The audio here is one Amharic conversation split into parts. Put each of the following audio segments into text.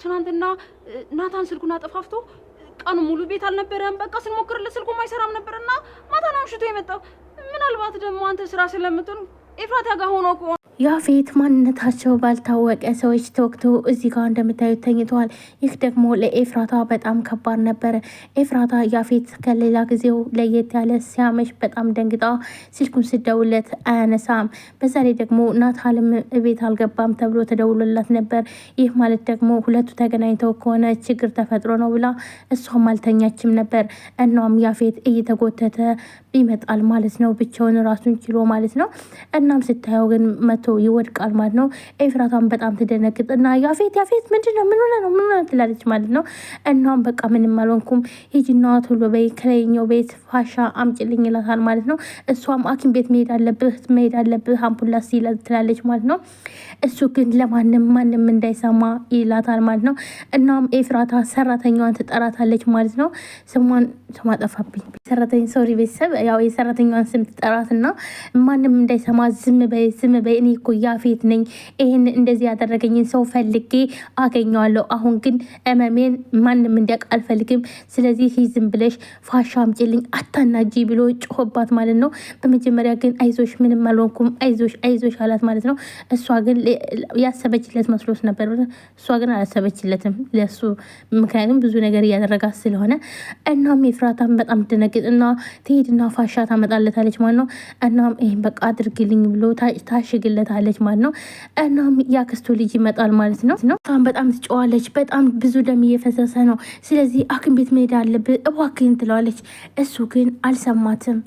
ትናንትና ናታን ስልኩን አጠፋፍቶ ቀኑ ሙሉ ቤት አልነበረም። በቃ ስንሞክርለት ስልኩ ማይሰራም ነበርና ማታ ነው አምሽቶ የመጣው። ምናልባት ደግሞ አንተ ስራ ስለምትሆን ኤፍራታ ጋር ሆኖ ከሆነ ያፌት ማንነታቸው ባልታወቀ ሰዎች ተወቅቶ እዚህ ጋር እንደምታዩት ተኝተዋል። ይህ ደግሞ ለኤፍራታ በጣም ከባድ ነበረ። ኤፍራታ ያፌት ከሌላ ጊዜው ለየት ያለ ሲያመሽ በጣም ደንግጣ ስልኩን ስደውለት አያነሳም። በዛ ላይ ደግሞ ናታልም ቤት አልገባም ተብሎ ተደውሎላት ነበር። ይህ ማለት ደግሞ ሁለቱ ተገናኝተው ከሆነ ችግር ተፈጥሮ ነው ብላ እሷም አልተኛችም ነበር። እናም ያፌት እየተጎተተ ይመጣል ማለት ነው፣ ብቻውን ራሱን ችሎ ማለት ነው። እናም ስታየው ግን መቶ ይወድቃል ማለት ነው። ኤፍራታም በጣም ትደነግጥና ያፌት ምንድነው ምን ሆነ ነው ትላለች ማለት ነው። እናም በቃ ምንም አልሆንኩም ሂጂና ቶሎ በይ ከላይኛው ቤት ፋሻ አምጪልኝ ይላታል ማለት ነው። እሷም ሐኪም ቤት መሄድ አለብህ አምቡላንስ ትላለች ማለት ነው። እሱ ግን ማንም እንዳይሰማ ይላታል ማለት ነው። እናም ኤፍራታ ሰራተኛዋን ትጠራታለች ማለት ነው። ስሟ ጠፋብኝ። ሶሪ ቤተሰብ፣ ያው የሰራተኛዋን ስም ትጠራትና ማንም እንዳይሰማ ዝም በይ እኔ እኮ ያፌት ነኝ፣ ይህን እንደዚህ ያደረገኝን ሰው ፈልጌ አገኘዋለሁ። አሁን ግን እመሜን ማንም እንዲያውቅ አልፈልግም። ስለዚህ ዝም ብለሽ ፋሻ አምጪልኝ አታናጂ ብሎ ጮሆባት ማለት ነው። በመጀመሪያ ግን አይዞሽ ምንም አልሆንኩም አይዞሽ አላት ማለት ነው። እሷ ግን ያሰበችለት መስሎት ነበር። እሷ ግን አላሰበችለትም ለሱ፣ ምክንያቱም ብዙ ነገር እያደረጋት ስለሆነ። እናም ኤፍራታም በጣም ደነግጥና ትሄድና ፋሻ ታመጣለታለች ማለት ነው። እናም ይህን በቃ አድርግልኝ ብሎ ታሽግለታለች ማለት ነው። እናም ያክስቱ ልጅ ይመጣል ማለት ነው። በጣም ትጨዋለች። በጣም ብዙ ደም እየፈሰሰ ነው። ስለዚህ ሐኪም ቤት መሄድ አለብህ እባክህን ትለዋለች። እሱ ግን አልሰማትም።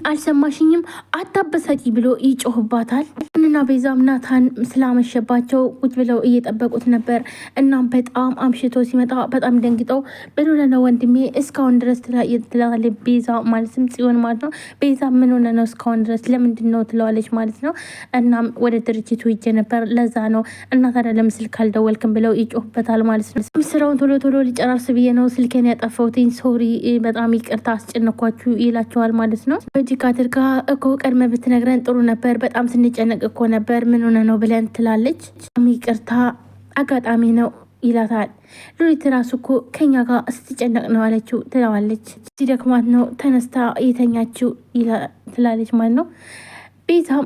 አልሰማሽኝም አታበሳጪ ብሎ ይጮህባታል። እና ቤዛም ናታን ስላመሸባቸው ቁጭ ብለው እየጠበቁት ነበር። እናም በጣም አምሽቶ ሲመጣ በጣም ደንግጠው ምን ሆነ ነው ወንድሜ እስካሁን ድረስ ትላለች ቤዛ ማለትም ጽዮን ማለት ነው። ቤዛ ምን ሆነ ነው እስካሁን ድረስ ለምንድን ነው ትለዋለች ማለት ነው። እናም ወደ ድርጅቱ ሂጄ ነበር ለዛ ነው እና ታዲያ ለምን ስልክ አልደወልክም ብለው ይጮህበታል ማለት ነው። ስራውን ቶሎ ሊጨራርስ ብዬ ነው ስልኬን ያጠፋሁትኝ ሶሪ በጣም ይቅርታ አስጨነኳችሁ ይላቸዋል ማለት ነው። በጅካ አድርጋ እኮ ቀድመ ብትነግረን ጥሩ ነበር፣ በጣም ስንጨነቅ እኮ ነበር ምን ሆነ ነው ብለን ትላለች። ይቅርታ አጋጣሚ ነው ይላታል። ሉሊት ራሱ እኮ ከኛ ጋር ስትጨነቅ ነው አለችው ትለዋለች። ሲደክማት ነው ተነስታ የተኛችው ትላለች ማለት ነው። ቤዛም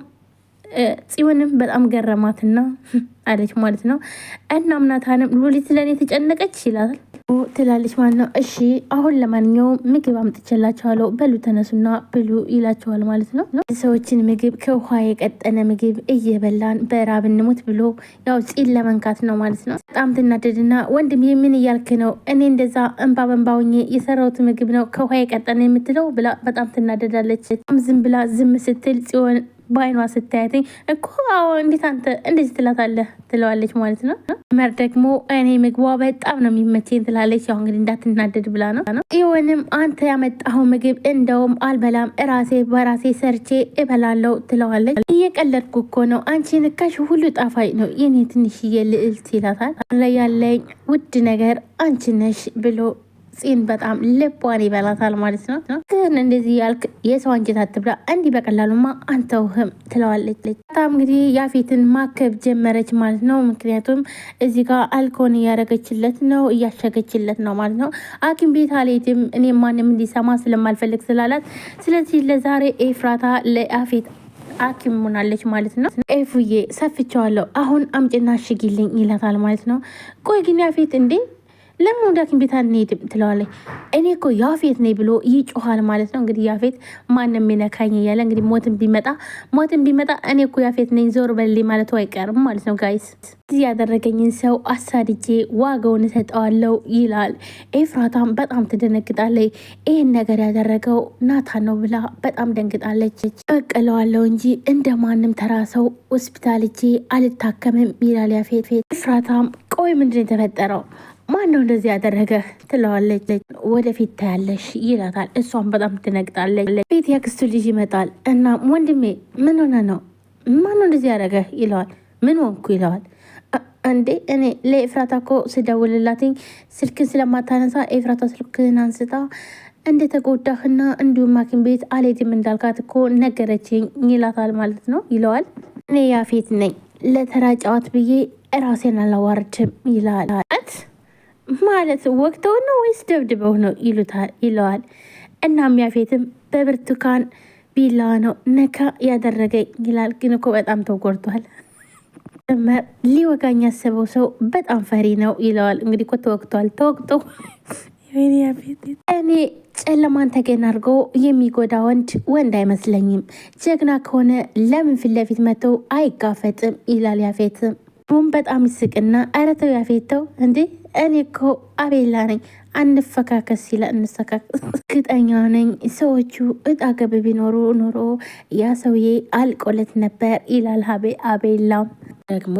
ጽዮንም በጣም ገረማትና አለች ማለት ነው። እናም ናታንም ሉሊት ለእኔ ተጨነቀች ይላል ትላለች ማለት ነው። እሺ አሁን ለማንኛውም ምግብ አምጥቼላቸዋለሁ በሉ ተነሱና ብሉ ይላቸዋል ማለት ነው። ሰዎችን ምግብ ከውሃ የቀጠነ ምግብ እየበላን በራብ እንሞት ብሎ ያው ጺን ለመንካት ነው ማለት ነው። በጣም ትናደድና ወንድም ምን እያልክ ነው? እኔ እንደዛ እንባ በንባውኝ የሰራሁት ምግብ ነው ከውሃ የቀጠነ የምትለው ብላ በጣም ትናደዳለች። ዝም ብላ ዝም ስትል ጽዮን በአይኗ ስታያትኝ እኮ አዎ እንዴት አንተ እንደዚህ ትላታለህ ትለዋለች ማለት ነው። መር ደግሞ እኔ ምግቧ በጣም ነው የሚመቸኝ ትላለች። ያው እንግዲህ እንዳትናደድ ብላ ነው። ይሁንም አንተ ያመጣኸው ምግብ እንደውም አልበላም በራሴ ሰርቼ እበላለሁ ትለዋለች። እየቀለድኩ እኮ ነው አንቺ ንካሽ ሁሉ ጣፋጭ ነው የኔ ትንሽዬ ልዕልት ይላታል። ያለኝ ውድ ነገር አንቺ ነሽ ብሎ ጽን በጣም ልቧን ይበላታል ማለት ነው። ግን እንደዚህ ያልክ የሰው አንጀት አትብላ እንዲህ በቀላሉማ አንተውህም ትለዋለች። በጣም እንግዲህ ያፌትን ማከብ ጀመረች ማለት ነው። ምክንያቱም እዚህ ጋር አልኮን እያደረገችለት ነው እያሸገችለት ነው ማለት ነው። ሐኪም ቤት አልሄድም እኔ ማንም እንዲሰማ ስለማልፈልግ ስላላት፣ ስለዚህ ለዛሬ ኤፍራታ ለያፌት ሐኪም ሆናለች ማለት ነው። ኤፉዬ ሰፍቼዋለሁ አሁን አምጭና አሽጊልኝ ይላታል ማለት ነው። ቆይ ግን ያፌት እንዴ ለምን ወደ ሐኪም ቤት አንሄድም ትለዋለች። እኔ እኮ ያፌት ነኝ ብሎ ይጮሃል ማለት ነው። እንግዲህ ያፌት ማንም ይነካኝ እያለ እንግዲህ ሞትን ቢመጣ እኔ እኮ ያፌት ነኝ ዞር በልልኝ ማለቱ አይቀርም ማለት ነው። ጋይስ እዚህ ያደረገኝን ሰው አሳድጄ ዋጋውን እሰጠዋለሁ ይላል። ኤፍራታም በጣም ትደነግጣለች። ይህን ነገር ያደረገው ናታን ነው ብላ በጣም ደንግጣለች። እቀለዋለሁ እንጂ እንደ ማንም ተራ ሰው ሆስፒታል እጄ አልታከምም ይላል ያፌት። ኤፍራታም ቆይ ምንድን የተፈጠረው ማን ነው እንደዚህ ያደረገ ትለዋለች። ወደፊት ታያለሽ ይላታል። እሷም በጣም ትነግጣለች። ቤት ያክስቱ ልጅ ይመጣል እና ወንድሜ ምን ሆነ ነው ማን ነው እንደዚህ ያደረገ ይለዋል። ምን ወንኩ ይለዋል። እንዴ እኔ ለኤፍራታ እኮ ስደውልላትኝ ስልክን ስለማታነሳ ኤፍራታ ስልክን አንስታ እንደተጎዳህና እንዲሁም ሐኪም ቤት አልሄድም እንዳልካት እኮ ነገረችኝ ይላታል ማለት ነው ይለዋል። እኔ ያፌት ነኝ ለተራ ጨዋት ብዬ ራሴን አላዋርድም ይላል። ማለት ወቅተው ነው ወይስ ደብድበው ነው ይለዋል። እናም ያፌትም በብርቱካን ቢላ ነው ነካ ያደረገኝ ይላል። ግን እኮ በጣም ተጎድቷል። ሊወጋኝ ያሰበው ሰው በጣም ፈሪ ነው ይለዋል። እንግዲህ እኮ ተወቅቶ እኔ ጨለማን ተገን አድርጎ የሚጎዳ ወንድ አይመስለኝም። ጀግና ከሆነ ለምን ፊት ለፊት መጥቶ አይጋፈጥም ይላል ያፌትም። ቡም በጣም ይስቅና ኧረ ተው ያፌተው እንዴ እኔ እኮ አቤላ ነኝ አንፈካከስ ሲለ እንሰካከስ። እርግጠኛ ነኝ ሰዎቹ እጣ ገብ ቢኖሩ ኖሮ ያ ሰውዬ አልቆለት ነበር ይላል አቤላ። ደግሞ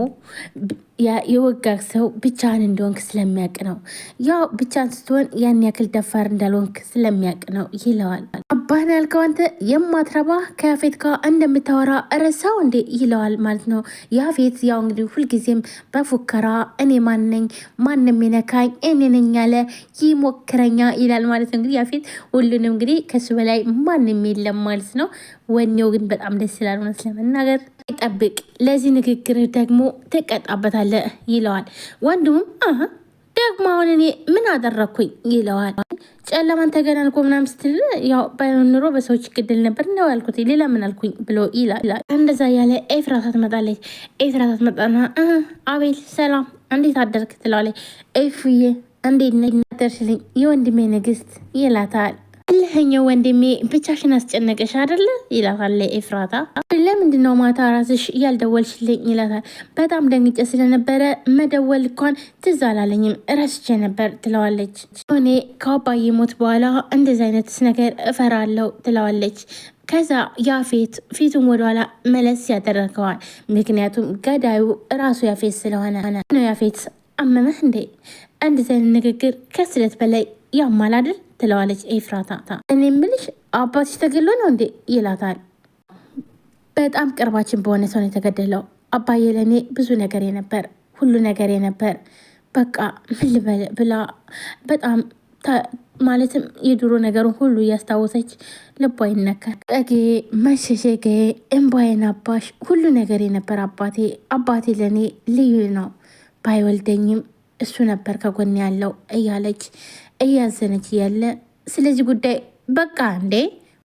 የወጋ ሰው ብቻህን እንደሆንክ ስለሚያውቅ ነው። ያው ብቻህን ስትሆን ያን ያክል ደፋር እንዳልሆንክ ስለሚያውቅ ነው ይለዋል። አባህን ያልከው አንተ የማትረባ ከያፌት ጋር እንደምታወራ ረሳው እንዴ ይለዋል ማለት ነው። ያፌት ያው እንግዲህ ሁልጊዜም በፉከራ እኔ ማነኝ ማንም የነካኝ እኔ ነኝ ያለ ይሞክረኛ ይላል ማለት ነው። እንግዲህ ያፌት ሁሉንም እንግዲህ ከሱ በላይ ማንም የለም ማለት ነው። ወኔው ግን በጣም ደስ ይላል እውነት ለመናገር። ይጠብቅ ለዚህ ንግግር ደግሞ ትቀጣበታለህ ይለዋል። ወንድሙም ደግሞ አሁን እኔ ምን አደረግኩኝ ይለዋል። ጨለማን ተገናንኮ ምናምን ስትል ያው ባይሆን ኑሮ በሰዎች ይገደል ነበር ነው ያልኩት፣ ሌላ ምን አልኩኝ ብሎ ይላል። እንደዛ ያለ ኤፍራታ ትመጣለች። ኤፍራታ ትመጣና አቤል ሰላም እንዴት አደርክ ትለዋለች። ኤፍዬ እንዴት ነደርሽልኝ የወንድሜ ንግስት ይላታል። እልኸኛው ወንድሜ ብቻሽን አስጨነቀሽ አይደለ ይላታል ኤፍራታ። ለምንድነው ማታ ራስሽ ያልደወልሽልኝ ይላታል። በጣም ደንግጬ ስለነበረ መደወል እንኳን ትዝ አላለኝም ረስቼ ነበር ትለዋለች። እኔ ከአባዬ ሞት በኋላ እንደዚህ አይነት ነገር እፈራለሁ ትለዋለች። ከዛ ያፌት ፊቱን ወደኋላ መለስ ያደረገዋል። ምክንያቱም ገዳዩ ራሱ ያፌት ስለሆነ ነው። ያፌት አመመህ እንዴ እንደዚህ አይነት ንግግር ከስለት በላይ ያማል አይደል ትለዋለች ኤፍራታ። እኔ የምልሽ አባትሽ ተገሎ ነው እንዴ ይላታል። በጣም ቅርባችን በሆነ ሰው ነው የተገደለው። አባዬ ለእኔ ብዙ ነገር ነበር፣ ሁሉ ነገር ነበር። በቃ ምን ልበል ብላ በጣም ማለትም የድሮ ነገሩን ሁሉ እያስታወሰች ልቧ ይነካል። ጠጌ መሸሸጌ እምባዬን አባሽ ሁሉ ነገር ነበር አባቴ ለእኔ ልዩ ነው። ባይወልደኝም እሱ ነበር ከጎን ያለው እያለች እያዘነች እያለ ስለዚህ ጉዳይ በቃ እንዴ